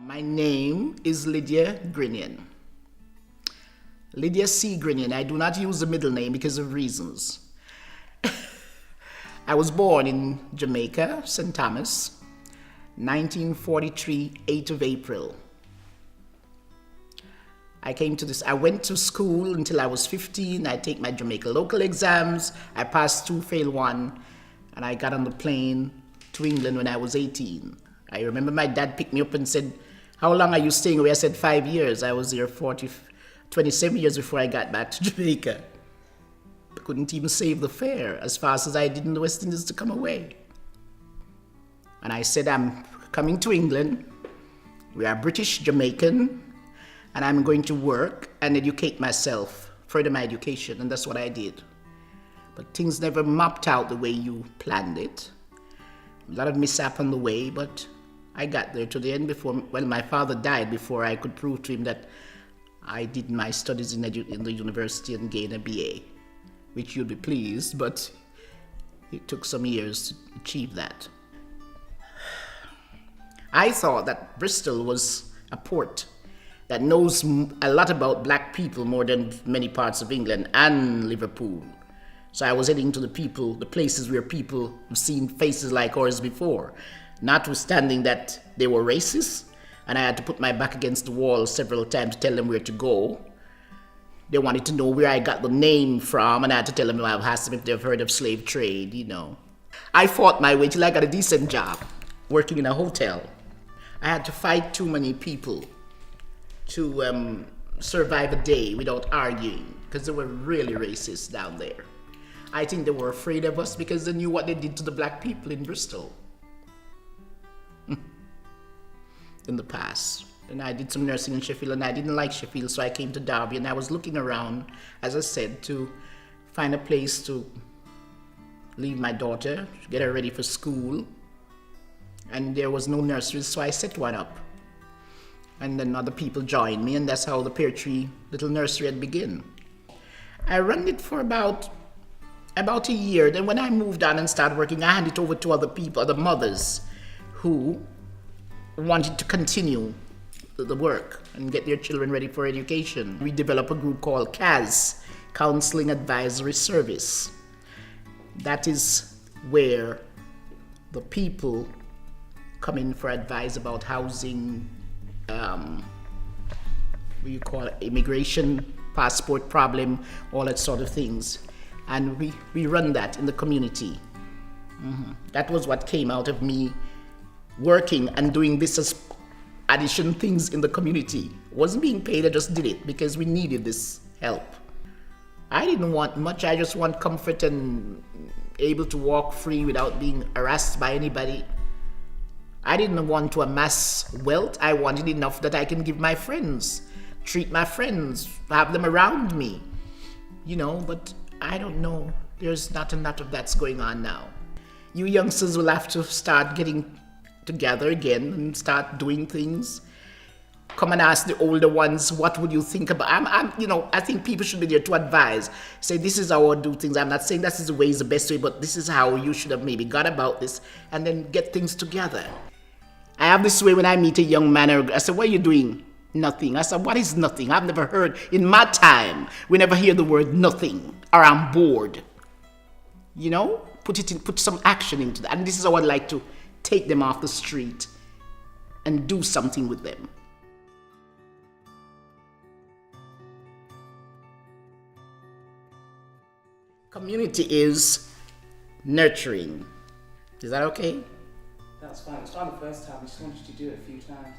My name is Lydia Grignion. Lydia C. Grignion. I do not use the middle name because of reasons. I was born in Jamaica, St. Thomas, 1943, 8th of April. I went to school until I was 15. I take my Jamaica local exams. I passed 2, failed 1, and I got on the plane to England when I was 18. I remember my dad picked me up and said, "How long are you staying away?" I said, 5 years. I was there 27 years before I got back to Jamaica. I couldn't even save the fare as fast as I did in the West Indies to come away. And I said, "I'm coming to England. We are British Jamaican, and I'm going to work and educate myself, further my education." And that's what I did. But things never mapped out the way you planned it. A lot of mishap on the way, but I got there to the end my father died before I could prove to him that I did my studies in the university and gained a BA, which you'll be pleased, but it took some years to achieve that. I thought that Bristol was a port that knows a lot about black people more than many parts of England and Liverpool. So I was heading to the places where people have seen faces like ours before, notwithstanding that they were racist, and I had to put my back against the wall several times to tell them where to go. They wanted to know where I got the name from, and I had to tell them, I've asked them if they've heard of slave trade, I fought my way till I got a decent job, working in a hotel. I had to fight too many people to survive a day without arguing, because they were really racist down there. I think they were afraid of us because they knew what they did to the black people in Bristol in the past. And I did some nursing in Sheffield, and I didn't like Sheffield, so I came to Derby, and I was looking around, as I said, to find a place to leave my daughter, get her ready for school. And there was no nursery, so I set one up. And then other people joined me, and that's how the Pear Tree little nursery had begun. I ran it for about a year. Then when I moved on and started working, I handed it over to other people, other mothers who wanted to continue the work and get their children ready for education. We developed a group called CAS, Counseling Advisory Service. That is where the people come in for advice about housing, immigration, passport problem, all that sort of things. And we run that in the community. That was what came out of me working and doing this as addition things in the community. Wasn't being paid, I just did it because we needed this help. I didn't want much, I just want comfort and able to walk free without being harassed by anybody. I didn't want to amass wealth, I wanted enough that I can give my friends, treat my friends, have them around me, but I don't know, there's not a lot of that's going on now. You youngsters will have to start getting together again and start doing things. Come and ask the older ones, what would you think about? I think people should be there to advise. Say, this is how I do things. I'm not saying this is the way is the best way, but this is how you should have maybe gone about this, and then get things together. I have this way when I meet a young man, I say, "What are you doing?" "Nothing." I said, "What is nothing? I've never heard, in my time, we never hear the word nothing, or I'm bored." Put some action into that. And this is how I'd like to take them off the street and do something with them. Community is nurturing. Is that okay? That's fine. It's not the first time. We just wanted you to do it a few times.